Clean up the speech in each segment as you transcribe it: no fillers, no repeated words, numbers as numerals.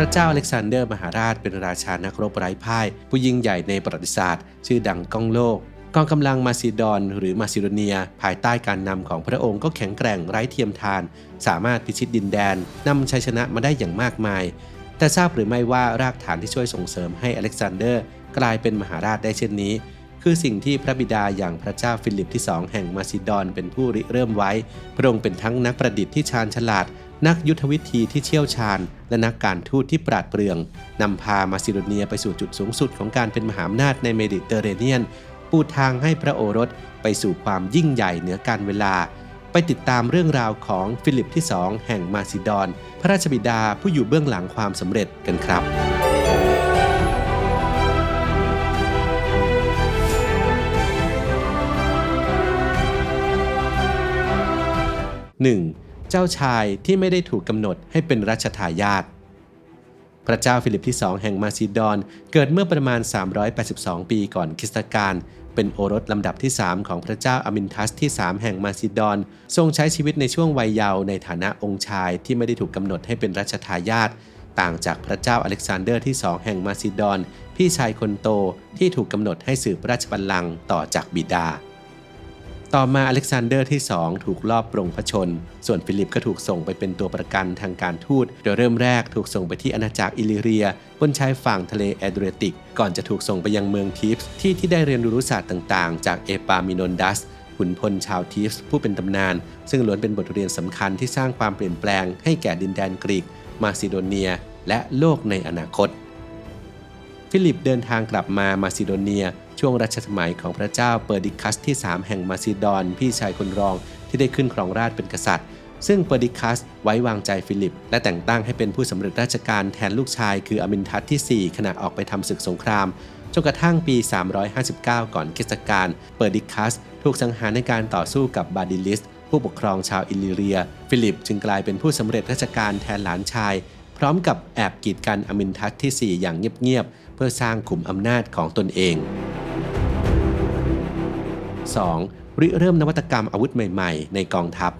ระเจ้าอเล็กซานเดอร์มหาราชเป็นราชานักรบไร้พ่ายผู้ยิ่งใหญ่ในประวัติศาสตร์ชื่อดังก้องโลกกองกำลังมาซิดอนหรือมาซิโดเนียภายใต้การนำของพระองค์ก็แข็งแกร่งไร้เทียมทานสามารถพิชิตดินแดนนำชัยชนะมาได้อย่างมากมายแต่ทราบหรือไม่ว่ารากฐานที่ช่วยส่งเสริมให้อเล็กซานเดอร์กลายเป็นมหาราชได้เช่นนี้คือสิ่งที่พระบิดาอย่างพระเจ้าฟิลิปที่2แห่งมาซิดอนเป็นผู้ริเริ่มไว้พระองค์เป็นทั้งนักประดิษฐ์ที่ชาญฉลาดนักยุทธวิธีที่เชี่ยวชาญและนักการทูตที่ปราดเปรื่องนำพามาซิโดเนียไปสู่จุดสูงสุดของการเป็นมหาอำนาจในเมดิเตอร์เรเนียนปูทางให้พระโอรสไปสู่ความยิ่งใหญ่เหนือการเวลาไปติดตามเรื่องราวของฟิลิปที่2แห่งมาซิดอนพระราชบิดาผู้อยู่เบื้องหลังความสำเร็จกันครับ 1. เจ้าชายที่ไม่ได้ถูกกำหนดให้เป็นรัชทายาทพระเจ้าฟิลิปที่2แห่งมาซิดอนเกิดเมื่อประมาณ382ปีก่อนคริสตกาลเป็นโอรสลำดับที่3ของพระเจ้าอามินทัสที่3แห่งมาซิดอนทรงใช้ชีวิตในช่วงวัยเยาว์ในฐานะองค์ชายที่ไม่ได้ถูกกำหนดให้เป็นรัชทายาทต่างจากพระเจ้าอเล็กซานเดอร์ที่2แห่งมาซิดอนพี่ชายคนโตที่ถูกกำหนดให้สืบราชบัลลังก์ต่อจากบิดาต่อมาอเล็กซานเดอร์ที่2ถูกลอบปลงพระชนส่วนฟิลิปก็ถูกส่งไปเป็นตัวประกันทางการทูตโดยเริ่มแรกถูกส่งไปที่อาณาจักรอิลิเรียบนชายฝั่งทะเลแอดริยาติกก่อนจะถูกส่งไปยังเมืองทีฟส์ที่ได้เรียนรู้ศาสตร์ต่างๆจากเอปามิโนนดัสขุนพลชาวทีฟส์ผู้เป็นตำนานซึ่งล้วนเป็นบทเรียนสำคัญที่สร้างความเปลี่ยนแปลงให้แก่ดินแดนกรีกมาซิโดเนียและโลกในอนาคตฟิลิปเดินทางกลับมาซิโดเนียช่วงรัชสมัยของพระเจ้าเปอร์ดิคัสที่3แห่งมาซิดอนพี่ชายคนรองที่ได้ขึ้นครองราชย์เป็นกษัตริย์ซึ่งเปอร์ดิคัสไว้วางใจฟิลิปและแต่งตั้งให้เป็นผู้สำเร็จราชการแทนลูกชายคืออามินทัสที่4ขณะออกไปทำศึกสงครามจนกระทั่งปี359ก่อนคริสตกาลเปอร์ดิคัสถูกสังหารในการต่อสู้กับบาดิลิสผู้ปกครองชาวอิลลิเรียฟิลิปจึงกลายเป็นผู้สำเร็จราชการแทนหลานชายพร้อมกับแอบกีดกันอามินทัสที่4อย่างเงียบๆเพื่อสร้างขุมอำนาจของตนเอง 2. ริเริ่มนวัตกรรมอาวุธใหม่ๆในกองทัพ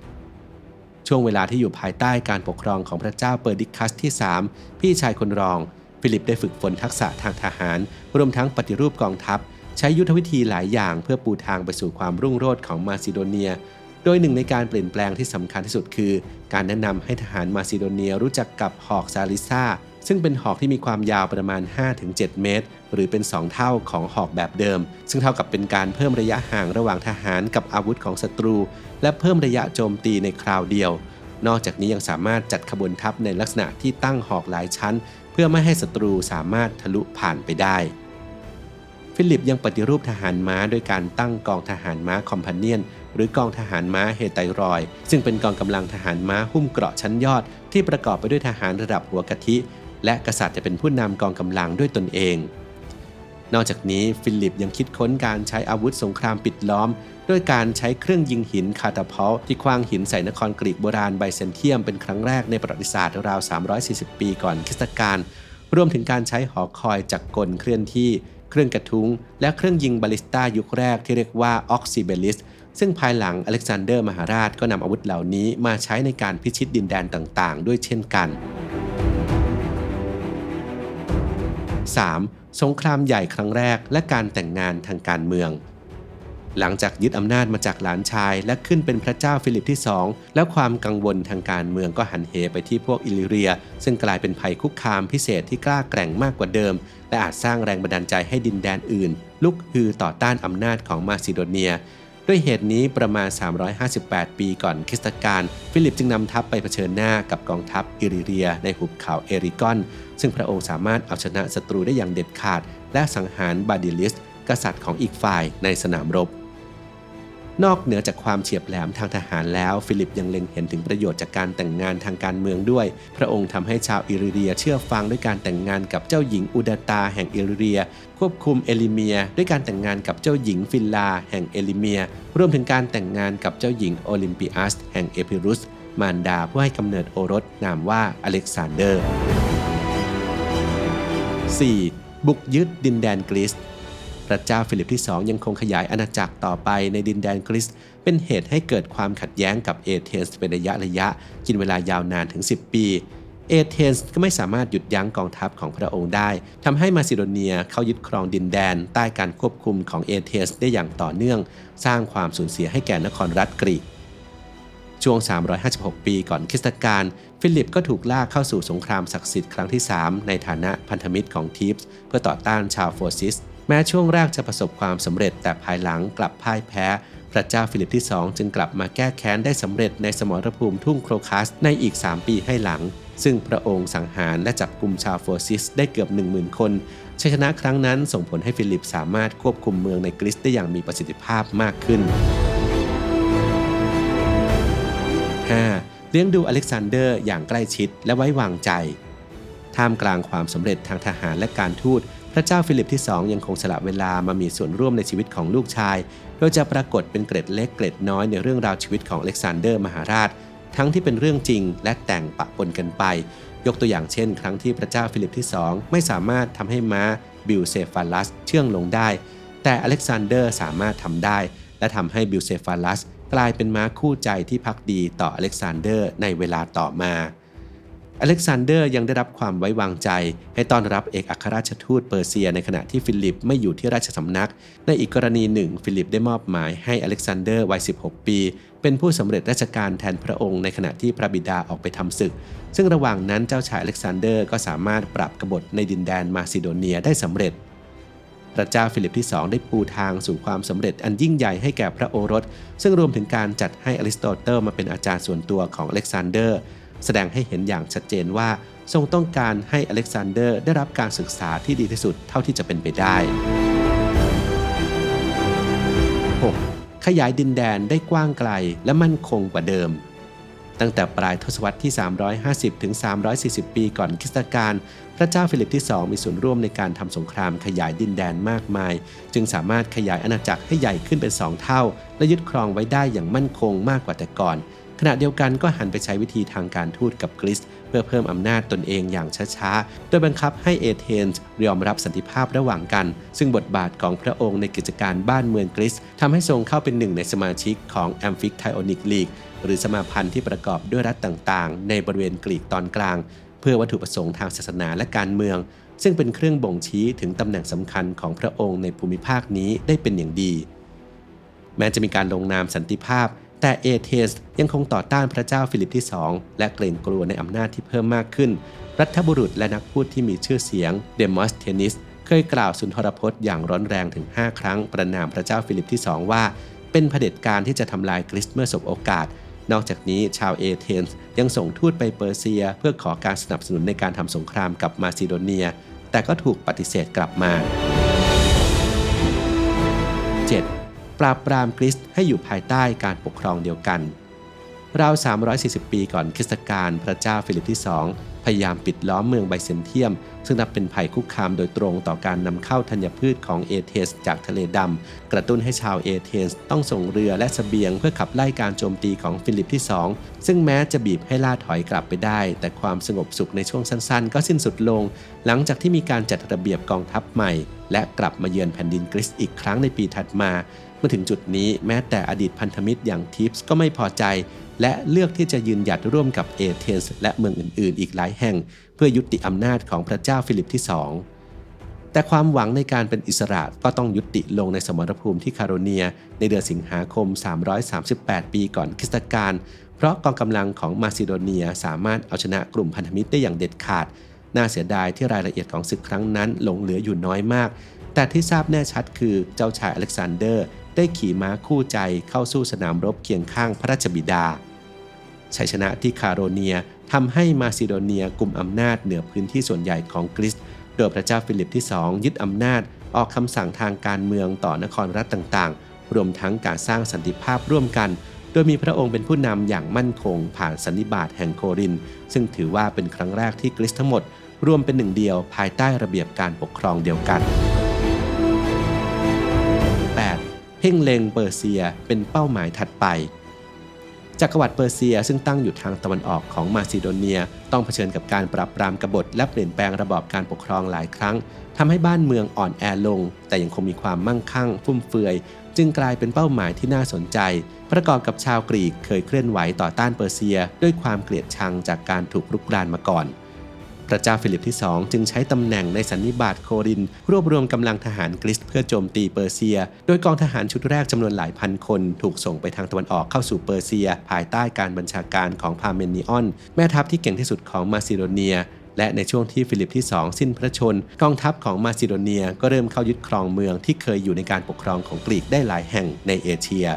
ช่วงเวลาที่อยู่ภายใต้การปกครองของพระเจ้าเปอร์ดิคัสที่3พี่ชายคนรองฟิลิปได้ฝึกฝนทักษะทางทหารรวมทั้งปฏิรูปกองทัพใช้ยุทธวิธีหลายอย่างเพื่อปูทางไปสู่ความรุ่งโรจน์ของมาซิโดเนียโดยหนึ่งในการเปลี่ยนแปลงที่สำคัญที่สุดคือการแนะนำให้ทหารมาซิโดเนียรู้จักกับหอกซาลิซ่าซึ่งเป็นหอกที่มีความยาวประมาณ 5-7 เมตรหรือเป็น2เท่าของหอกแบบเดิมซึ่งเท่ากับเป็นการเพิ่มระยะห่างระหว่างทหารกับอาวุธของศัตรูและเพิ่มระยะโจมตีในคราวเดียวนอกจากนี้ยังสามารถจัดขบวนทัพในลักษณะที่ตั้งหอกหลายชั้นเพื่อไม่ให้ศัตรูสามารถทะลุผ่านไปได้ฟิลิปยังปฏิรูปทหารม้าด้วยการตั้งกองทหารม้าคอมพาเนียนหรือกองทหารม้าเฮไตรอยซึ่งเป็นกองกำลังทหารม้าหุ้มเกราะชั้นยอดที่ประกอบไปด้วยทหารระดับหัวกะทิและกษัตริย์จะเป็นผู้นำกองกำลังด้วยตนเองนอกจากนี้ฟิลิปยังคิดค้นการใช้อาวุธสงครามปิดล้อมด้วยการใช้เครื่องยิงหินคาตาพอลที่ขว้างหินใส่นครกรีกโบราณไบแซนเทียมเป็นครั้งแรกในประวัติศาสตร์ราว340ปีก่อนคริสตกาลรวมถึงการใช้หอคอยจักรกลเคลื่อนที่เครื่องกระทุ้งและเครื่องยิงบาลิสต้ายุคแรกที่เรียกว่าออกซิเบลิสซึ่งภายหลังอเล็กซานเดอร์มหาราชก็นำอาวุธเหล่านี้มาใช้ในการพิชิตดินแดนต่างๆด้วยเช่นกัน 3. สงครามใหญ่ครั้งแรกและการแต่งงานทางการเมืองหลังจากยึดอำนาจมาจากหลานชายและขึ้นเป็นพระเจ้าฟิลิปที่2แล้วความกังวลทางการเมืองก็หันเหไปที่พวกอิลลิเรียซึ่งกลายเป็นภัยคุกคามพิเศษที่กล้าแกร่งมากกว่าเดิมและอาจสร้างแรงบันดาลใจให้ดินแดนอื่นลุกฮือต่อต้านอำนาจของมาซิโดเนียด้วยเหตุนี้ประมาณ358ปีก่อนคริสตกาลฟิลิปจึงนำทัพไปเผชิญหน้ากับกองทัพอิลลิเรียในหุบเขาเอริกอนซึ่งพระองค์สามารถเอาชนะศัตรูได้อย่างเด็ดขาดและสังหารบาดิลิสกษัตริย์ของอีกฝ่ายในสนามรบนอกเหนือจากความเฉียบแหลมทางทหารแล้วฟิลิปยังเล็งเห็นถึงประโยชน์จากการแต่งงานทางการเมืองด้วยพระองค์ทำให้ชาวอิลลิเรียเชื่อฟังด้วยการแต่งงานกับเจ้าหญิงอุดาตาแห่งอิลลิเรียควบคุมเอลิเมียด้วยการแต่งงานกับเจ้าหญิงฟิลลาแห่งเอลิเมียรวมถึงการแต่งงานกับเจ้าหญิงโอลิมปิอัสแห่งเอพิรุสมารดาผู้ให้กำเนิดโอรสนามว่าอเล็กซานเดอร์ 4. บุกยึดดินแดนกรีซพระเจ้าฟิลิปที่2ยังคงขยายอาณาจักรต่อไปในดินแดนกรีซเป็นเหตุให้เกิดความขัดแย้งกับเอเธนส์เป็นระยะกินเวลายาวนานถึง10ปี เอเธนส์ก็ไม่สามารถหยุดยั้งกองทัพของพระองค์ได้ทำให้มาซิโดเนียเข้ายึดครองดินแดนใต้การควบคุมของเอเธนส์ได้อย่างต่อเนื่องสร้างความสูญเสียให้แก่นครรัฐกรีกช่วง356ปีก่อนคริสตกาลฟิลิปก็ถูกลากเข้าสู่สงครามศักดิ์สิทธิ์ครั้งที่3ในฐานะพันธมิตรของทีฟส์เพื่อต่อต้านชาวโฟซิสแม้ช่วงแรกจะประสบความสำเร็จแต่ภายหลังกลับพ่ายแพ้พระเจ้าฟิลิปที่2จึงกลับมาแก้แค้นได้สำเร็จในสมรภูมิทุ่งโครคัสในอีก3ปีให้หลังซึ่งพระองค์สังหารและจับกุมชาวโฟซิสได้เกือบ 10,000 คนชัยชนะครั้งนั้นส่งผลให้ฟิลิปสามารถควบคุมเมืองในกรีซได้อย่างมีประสิทธิภาพมากขึ้น 5. เลี้ยงดูอเล็กซานเดอร์อย่างใกล้ชิดและไว้วางใจท่ามกลางความสำเร็จทางทหารและการทูตพระเจ้าฟิลิปที่2ยังคงสละเวลามามีส่วนร่วมในชีวิตของลูกชายโดยจะปรากฏเป็นเกร็ดเล็กเกร็ดน้อยในเรื่องราวชีวิตของอเล็กซานเดอร์มหาราชทั้งที่เป็นเรื่องจริงและแต่งปะปนกันไปยกตัวอย่างเช่นครั้งที่พระเจ้าฟิลิปที่2ไม่สามารถทำให้ม้าบิลเซฟาลัสเชื่องลงได้แต่อเล็กซานเดอร์สามารถทำได้และทำให้บิลเซฟาลัสกลายเป็นม้าคู่ใจที่ภักดีต่ออเล็กซานเดอร์ในเวลาต่อมาอเล็กซานเดอร์ยังได้รับความไว้วางใจให้ต้อนรับเอกอัครราชทูตเปอร์เซียในขณะที่ฟิลิปไม่อยู่ที่ราชสำนักในอีกกรณีหนึ่งฟิลิปได้มอบหมายให้อเล็กซานเดอร์วัย16ปีเป็นผู้สำเร็จราชการแทนพระองค์ในขณะที่พระบิดาออกไปทำศึกซึ่งระหว่างนั้นเจ้าชายอเล็กซานเดอร์ก็สามารถปรับกบฏในดินแดนมาซิโดเนียได้สำเร็จพระเจ้าฟิลิปที่2ได้ปูทางสู่ความสำเร็จอันยิ่งใหญ่ให้แก่พระโอรสซึ่งรวมถึงการจัดให้อริสโตเติลมาเป็นอาจารย์ส่วนตัวของอเล็กซานเดอร์แสดงให้เห็นอย่างชัดเจนว่าทรงต้องการให้อเล็กซานเดอร์ได้รับการศึกษาที่ดีที่สุดเท่าที่จะเป็นไปได้ 6. ขยายดินแดนได้กว้างไกลและมั่นคงกว่าเดิมตั้งแต่ปลายทศวรรษที่350ถึง340ปีก่อนคริสตกาลพระเจ้าฟิลิปที่2มีส่วนร่วมในการทำสงครามขยายดินแดนมากมายจึงสามารถขยายอาณาจักรให้ใหญ่ขึ้นเป็น2เท่าและยึดครองไว้ได้อย่างมั่นคงมากกว่าแต่ก่อนขณะเดียวกันก็หันไปใช้วิธีทางการทูตกับกรีซเพื่อเพิ่มอำนาจตนเองอย่างช้าๆโดยบังคับให้เอเธนส์ยอมรับสันติภาพระหว่างกันซึ่งบทบาทของพระองค์ในกิจการบ้านเมืองกรีซทำให้ทรงเข้าเป็นหนึ่งในสมาชิกของแอมฟิกไทโอนิกลีกหรือสมาพันธ์ที่ประกอบด้วยรัฐต่างๆในบริเวณกรีกตอนกลางเพื่อวัตถุประสงค์ทางศาสนาและการเมืองซึ่งเป็นเครื่องบ่งชี้ถึงตำแหน่งสำคัญของพระองค์ในภูมิภาคนี้ได้เป็นอย่างดีแม้จะมีการลงนามสันติภาพแต่เอเธนส์ยังคงต่อต้านพระเจ้าฟิลิปที่2และเกรงกลัวในอำนาจที่เพิ่มมากขึ้นรัฐบุรุษและนักพูดที่มีชื่อเสียงเดมอสเทนิสเคยกล่าวสุนทรพจน์อย่างร้อนแรงถึง5ครั้งประณามพระเจ้าฟิลิปที่2ว่าเป็นเผด็จการที่จะทำลายกรีซเมื่อสบโอกาสนอกจากนี้ชาวเอเธนส์ยังส่งทูตไปเปอร์เซียเพื่อขอการสนับสนุนในการทำสงครามกับมาซิโดเนียแต่ก็ถูกปฏิเสธกลับมา 7. ปราบปรามกรีซให้อยู่ภายใต้การปกครองเดียวกันราว340ปีก่อนคริสตกาลพระเจ้าฟิลิปที่2พยายามปิดล้อมเมืองไบเซนเทียมซึ่งนับเป็นภัยคุกคามโดยตรงต่อการนำเข้าธัญพืชของเอเธนส์จากทะเลดำกระตุ้นให้ชาวเอเธนส์ต้องส่งเรือและเสบียงเพื่อขับไล่การโจมตีของฟิลิปที่2ซึ่งแม้จะบีบให้ล่าถอยกลับไปได้แต่ความสงบสุขในช่วงสั้นๆก็สิ้นสุดลงหลังจากที่มีการจัดระเบียบกองทัพใหม่และกลับมาเยือนแผ่นดินกรีซอีกครั้งในปีถัดมาเมื่อถึงจุดนี้แม้แต่อดีตพันธมิตรอย่างทีฟส์ก็ไม่พอใจและเลือกที่จะยืนหยัดร่วมกับเอเธนส์และเมืองอื่นๆอีกหลายแห่งเพื่อยุติอำนาจของพระเจ้าฟิลิปที่2แต่ความหวังในการเป็นอิสระก็ต้องยุติลงในสมรภูมิที่คาโรเนียในเดือนสิงหาคม338ปีก่อนคริสตกาลเพราะกองกำลังของมาซิโดเนียสามารถเอาชนะกลุ่มพันธมิตรได้อย่างเด็ดขาดน่าเสียดายที่รายละเอียดของศึกครั้งนั้นหลงเหลืออยู่น้อยมากแต่ที่ทราบแน่ชัดคือเจ้าชายอเล็กซานเดอร์ได้ขี่ม้าคู่ใจเข้าสู้สนามรบเคียงข้างพระราชบิดาชัยชนะที่คาโรเนียทำให้มาซิโดเนียกุมอำนาจเหนือพื้นที่ส่วนใหญ่ของกรีซโดยพระเจ้าฟิลิปที่2ยึดอำนาจออกคำสั่งทางการเมืองต่อนครรัฐต่างๆรวมทั้งการสร้างสันติภาพร่วมกันโดยมีพระองค์เป็นผู้นำอย่างมั่นคงผ่านสันนิบาตแห่งโครินธ์ซึ่งถือว่าเป็นครั้งแรกที่กรีซทั้งหมดรวมเป็นหนึ่งเดียวภายใต้ระเบียบการปกครองเดียวกัน 8. เพ่งเล็งเปอร์เซียเป็นเป้าหมายถัดไปจักรวรรดิเปอร์เซียซึ่งตั้งอยู่ทางตะวันออกของมาซิโดเนียต้องเผชิญกับการปราบปรามกบฏและเปลี่ยนแปลงระบอบการปกครองหลายครั้งทำให้บ้านเมืองอ่อนแอลงแต่ยังคงมีความมั่งคั่งฟุ่มเฟือยจึงกลายเป็นเป้าหมายที่น่าสนใจประกอบกับชาวกรีกเคยเคลื่อนไหวต่อต้านเปอร์เซียด้วยความเกลียดชังจากการถูกรุกรานมาก่อน พระเจ้าฟิลิปที่2จึงใช้ตำแหน่งในสันนิบาตโครินรวบรวมกำลังทหารกรีซเพื่อโจมตีเปอร์เซียโดยกองทหารชุดแรกจำนวนหลายพันคนถูกส่งไปทางตะวันออกเข้าสู่เปอร์เซียภายใต้การบัญชาการของพาเมนิออนแม่ทัพที่เก่งที่สุดของมาซิโดเนียและในช่วงที่ฟิลิปที่2สิ้นพระชนกองทัพของมาซิโดเนียก็เริ่มเข้ายึดครองเมืองที่เคยอยู่ในการปกครองของกรีกได้หลายแห่งในเอเชีย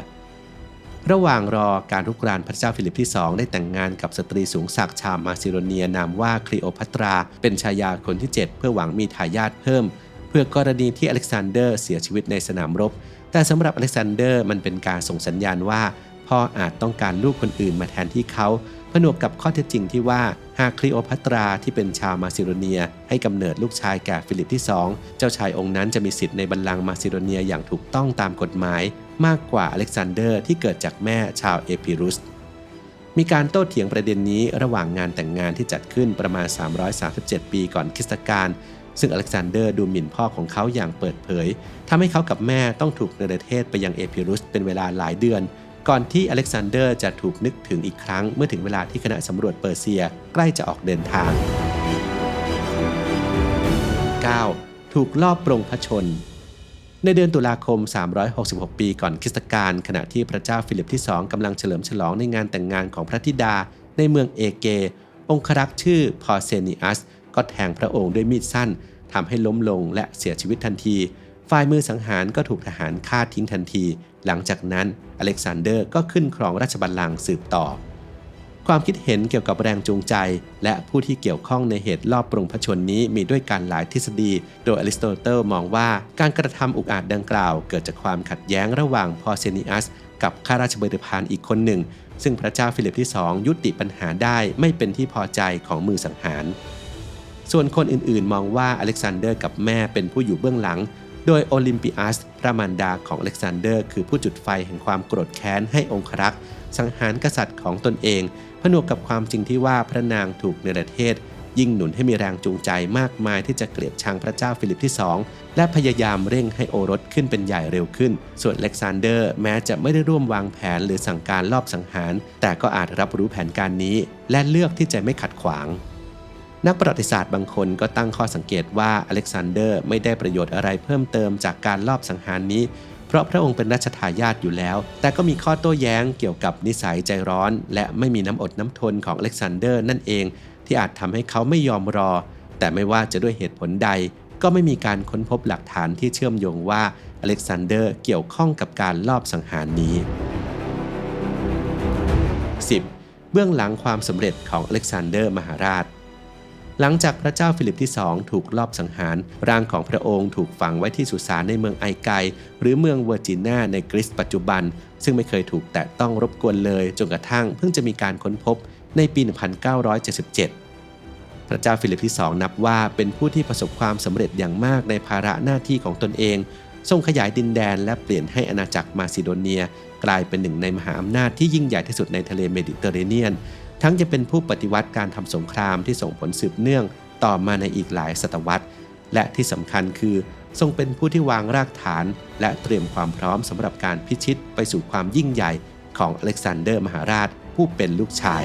ระหว่างรอการรุกรานพระเจ้าฟิลิปที่2ได้แต่งงานกับสตรีสูงศักดิ์ชาวมาซิโดเนียนามว่าคลีโอพัตราเป็นชายาคนที่7เพื่อหวังมีทายาทเพิ่มเพื่อกรณีที่อเล็กซานเดอร์เสียชีวิตในสนามรบแต่สำหรับอเล็กซานเดอร์มันเป็นการส่งสัญญาณว่าพ่ออาจต้องการลูกคนอื่นมาแทนที่เขาผนวกกับข้อเท็จจริงที่ว่าหากคลีโอพัตราที่เป็นชาวมาซิโดเนียให้กำเนิดลูกชายแก่ฟิลิปที่2เจ้าชายองค์นั้นจะมีสิทธิ์ในบัลลังก์มาซิโดเนียอย่างถูกต้องตามกฎหมายมากกว่าอเล็กซานเดอร์ที่เกิดจากแม่ชาวเอพิรุสมีการโต้เถียงประเด็นนี้ระหว่างงานแต่งงานที่จัดขึ้นประมาณ337ปีก่อนคริสตกาลซึ่งอเล็กซานเดอร์ดูหมิ่นพ่อของเขาอย่างเปิดเผยทำให้เขากับแม่ต้องถูกเนรเทศไปยังเอพิรุสเป็นเวลาหลายเดือนก่อนที่อเล็กซานเดอร์จะถูกนึกถึงอีกครั้งเมื่อถึงเวลาที่คณะสำรวจเปอร์เซียใกล้จะออกเดินทาง 9. ถูกลอบปรงพระชนในเดือนตุลาคม366ปีก่อนคริสตกาลขณะที่พระเจ้าฟิลิปที่2กำลังเฉลิมฉลองในงานแต่งงานของพระธิดาในเมืองเอเกองครักษ์ชื่อพอเซนิอัสก็แทงพระองค์ด้วยมีดสั้นทำให้ล้มลงและเสียชีวิตทันทีฝ่ายมือสังหารก็ถูกทหารฆ่าทิ้งทันทีหลังจากนั้นอเล็กซานเดอร์ก็ขึ้นครองราชบัลลังก์สืบต่อความคิดเห็นเกี่ยวกับแรงจูงใจและผู้ที่เกี่ยวข้องในเหตุลอบปรงพระชนนี้มีด้วยกันหลายทฤษฎีโดยอริสโตเติลมองว่าการกระทำอุกอาจดังกล่าวเกิดจากความขัดแย้งระหว่างพอเซนิอัสกับข้าราชบริพารอีกคนหนึ่งซึ่งพระเจ้าฟิลิปที่2ยุติปัญหาได้ไม่เป็นที่พอใจของมือสังหารส่วนคนอื่นๆมองว่าอเล็กซานเดอร์กับแม่เป็นผู้อยู่เบื้องหลังโดยโอลิมปิอัสพระมารดาของอเล็กซานเดอร์คือผู้จุดไฟแห่งความโกรธแค้นให้องครักษ์สังหารกษัตริย์ของตนเองผนวกกับความจริงที่ว่าพระนางถูกเนรเทศยิ่งหนุนให้มีแรงจูงใจมากมายที่จะเกลียดชังพระเจ้าฟิลิปที่2และพยายามเร่งให้โอรสขึ้นเป็นใหญ่เร็วขึ้นส่วนอเล็กซานเดอร์แม้จะไม่ได้ร่วมวางแผนหรือสั่งการลอบสังหารแต่ก็อาจรับรู้แผนการนี้และเลือกที่จะไม่ขัดขวางนักประวัติศาสตร์บางคนก็ตั้งข้อสังเกตว่าอเล็กซานเดอร์ไม่ได้ประโยชน์อะไรเพิ่มเติมจากการลอบสังหารนี้เพราะพระองค์เป็นรัชทายาทอยู่แล้วแต่ก็มีข้อโต้แย้งเกี่ยวกับนิสัยใจร้อนและไม่มีน้ำอดน้ำทนของอเล็กซานเดอร์นั่นเองที่อาจทำให้เขาไม่ยอมรอแต่ไม่ว่าจะด้วยเหตุผลใดก็ไม่มีการค้นพบหลักฐานที่เชื่อมโยงว่าอเล็กซานเดอร์เกี่ยวข้องกับการลอบสังหารนี้ 10. เบื้องหลังความสำเร็จของอเล็กซานเดอร์มหาราชหลังจากพระเจ้าฟิลิปที่2ถูกลอบสังหารร่างของพระองค์ถูกฝังไว้ที่สุสานในเมืองไอไกหรือเมืองเวอร์จิเนียในกรีซปัจจุบันซึ่งไม่เคยถูกแตะต้องรบกวนเลยจนกระทั่งเพิ่งจะมีการค้นพบในปี 1977 พระเจ้าฟิลิปที่2นับว่าเป็นผู้ที่ประสบความสำเร็จอย่างมากในภาระหน้าที่ของตนเองทรงขยายดินแดนและเปลี่ยนให้อาณาจักรมาซิโดเนียกลายเป็นหนึ่งในมหาอำนาจที่ยิ่งใหญ่ที่สุดในทะเลเมดิเตอร์เรเนียนทั้งจะเป็นผู้ปฏิวัติการทำสงครามที่ส่งผลสืบเนื่องต่อมาในอีกหลายศตวรรษและที่สำคัญคือทรงเป็นผู้ที่วางรากฐานและเตรียมความพร้อมสำหรับการพิชิตไปสู่ความยิ่งใหญ่ของอเล็กซานเดอร์มหาราชผู้เป็นลูกชาย